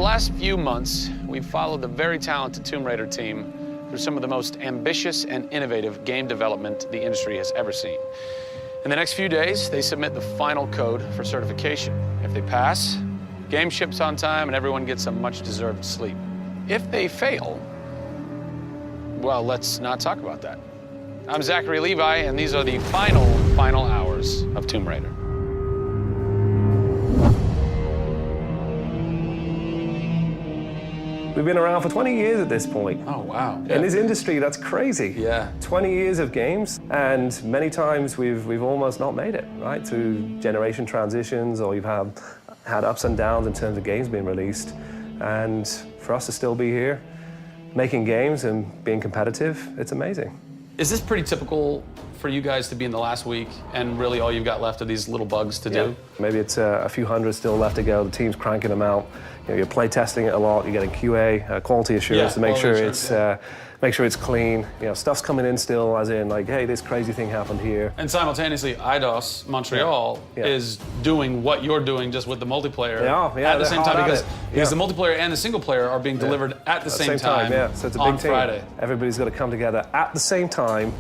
last few months, we've followed the very talented Tomb Raider team through some of the most ambitious and innovative game development the industry has ever seen. In the next few days, they submit the final code for certification. If they pass, game ships on time and everyone gets some much-deserved sleep. If they fail, well, let's not talk about that. I'm Zachary Levi, and these are the final hours of Tomb Raider. We've been around for 20 years at this point. Oh, wow. Yeah. In this industry, that's crazy. Yeah. 20 years of games, and many times we've almost not made it, right? Through generation transitions, or you've had ups and downs in terms of games being released. And for us to still be here, making games and being competitive, it's amazing. Is this pretty typical for you guys to be in the last week and really all you've got left are these little bugs to do? Maybe it's a few hundred still left to go. The team's cranking them out. You know, you're play testing it a lot. You're getting QA, quality assurance, to make sure it's clean. You know, stuff's coming in still, as in like, hey, this crazy thing happened here. And simultaneously, IDOS Montreal is doing what you're doing, just with the multiplayer at the same time, because the multiplayer and the single player are being delivered at the same time. So it's a big team. Friday. Everybody's got to come together at the same time,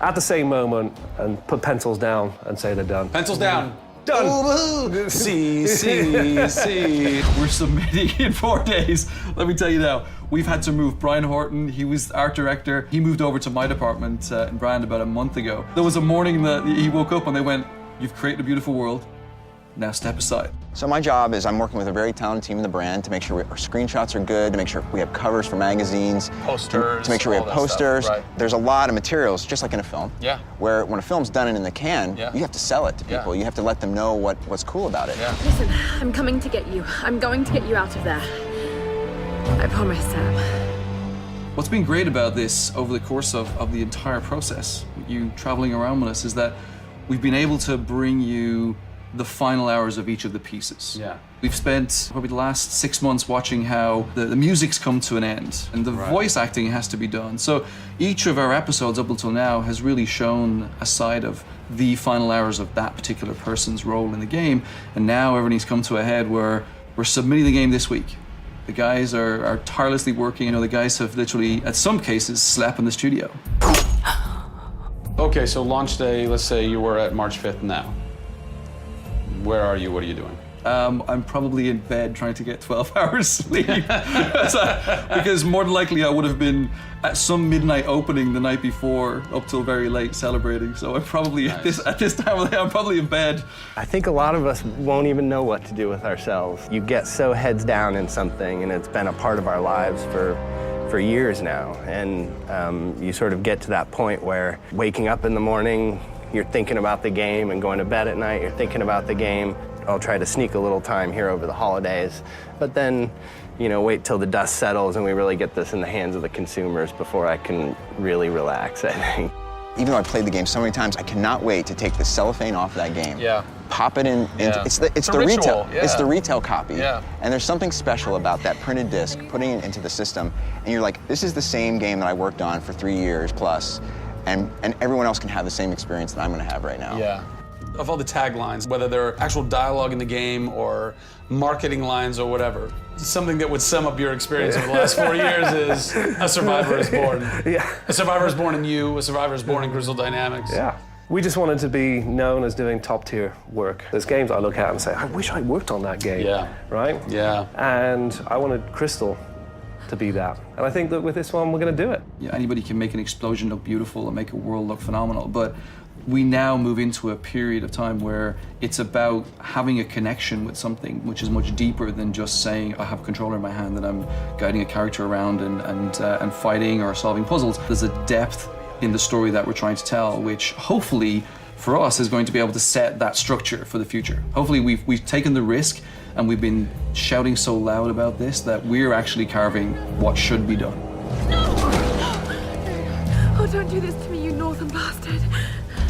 at the same moment, and put pencils down and say they're done. Pencils down. Done. See. We're submitting in 4 days. Let me tell you now, we've had to move Brian Horton. He was art director. He moved over to my department in Brand about a month ago. There was a morning that he woke up and they went, "You've created a beautiful world. Now step aside." So my job is I'm working with a very talented team in the brand to make sure our screenshots are good, to make sure we have covers for magazines, posters, to make sure we have posters. Right. There's a lot of materials, just like in a film. Yeah. Where when a film's done and in the can, you have to sell it to people. You have to let them know what's cool about it. Yeah. Listen, I'm coming to get you. I'm going to get you out of there. I promise, Sam. What's been great about this over the course of the entire process, you traveling around with us, is that we've been able to bring you the final hours of each of the pieces. Yeah. We've spent probably the last 6 months watching how the music's come to an end and the voice acting has to be done. So each of our episodes up until now has really shown a side of the final hours of that particular person's role in the game. And now everything's come to a head where we're submitting the game this week. The guys are tirelessly working. You know, the guys have literally, at some cases, slept in the studio. Okay, so launch day, let's say you were at March 5th now. Where are you? What are you doing? I'm probably in bed trying to get 12 hours sleep. Because more than likely I would have been at some midnight opening the night before up till very late celebrating. So I'm probably at this time of the day, I'm probably in bed. I think a lot of us won't even know what to do with ourselves. You get so heads down in something, and it's been a part of our lives for years now. And you sort of get to that point where waking up in the morning, you're thinking about the game, and going to bed at night, you're thinking about the game. I'll try to sneak a little time here over the holidays, but then, you know, wait till the dust settles and we really get this in the hands of the consumers before I can really relax, I think. Even though I played the game so many times, I cannot wait to take the cellophane off of that game. Yeah. Pop it in. It's the ritual. retail. It's the retail copy. Yeah. And there's something special about that printed disc, putting it into the system, and you're like, this is the same game that I worked on for 3 years plus. And everyone else can have the same experience that I'm gonna have right now. Yeah. Of all the taglines, whether they're actual dialogue in the game or marketing lines or whatever, something that would sum up your experience over the last 4 years is a survivor is born. Yeah. A survivor is born in you, a survivor is born in Crystal Dynamics. Yeah. We just wanted to be known as doing top-tier work. There's games I look at and say, I wish I worked on that game. Yeah. Right? Yeah. And I wanted Crystal to be that. And I think that with this one, we're going to do it. Yeah, anybody can make an explosion look beautiful and make a world look phenomenal, but we now move into a period of time where it's about having a connection with something which is much deeper than just saying, I have a controller in my hand and I'm guiding a character around and fighting or solving puzzles. There's a depth in the story that we're trying to tell, which hopefully for us is going to be able to set that structure for the future. Hopefully we've taken the risk and we've been shouting so loud about this that we're actually carving what should be done. No! Oh, don't do this to me, you northern bastard.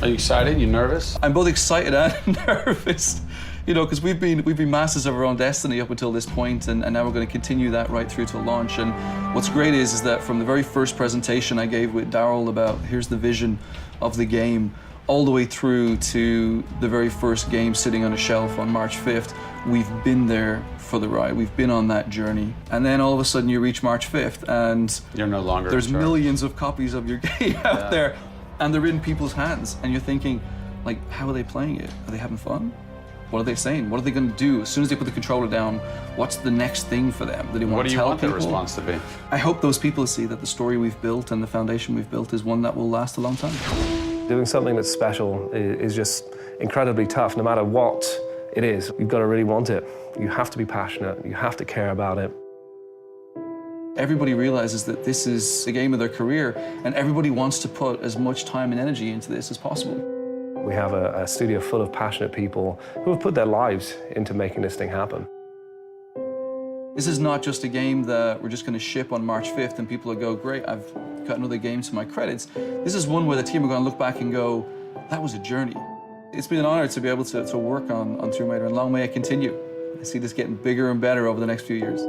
Are you excited? You nervous? I'm both excited and nervous, you know, because we've been masters of our own destiny up until this point, and now we're going to continue that right through to launch. And what's great is that from the very first presentation I gave with Daryl about here's the vision of the game, all the way through to the very first game sitting on a shelf on March 5th, we've been there for the ride. We've been on that journey. And then all of a sudden you reach March 5th and you're no longer there's in charge. millions of copies of your game out there, and they're in people's hands, and you're thinking, like, how are they playing it? Are they having fun? What are they saying? What are they going to do? As soon as they put the controller down, what's the next thing for them? Do they want to tell people? What do you want their response to be? I hope those people see that the story we've built and the foundation we've built is one that will last a long time. Doing something that's special is just incredibly tough, no matter what it is. You've got to really want it. You have to be passionate. You have to care about it. Everybody realizes that this is the game of their career, and everybody wants to put as much time and energy into this as possible. We have a studio full of passionate people who have put their lives into making this thing happen. This is not just a game that we're just going to ship on March 5th and people will go, great, I've got another game to my credits. This is one where the team are going to look back and go, that was a journey. It's been an honor to be able to work on Tomb Raider, and long may it continue. I see this getting bigger and better over the next few years.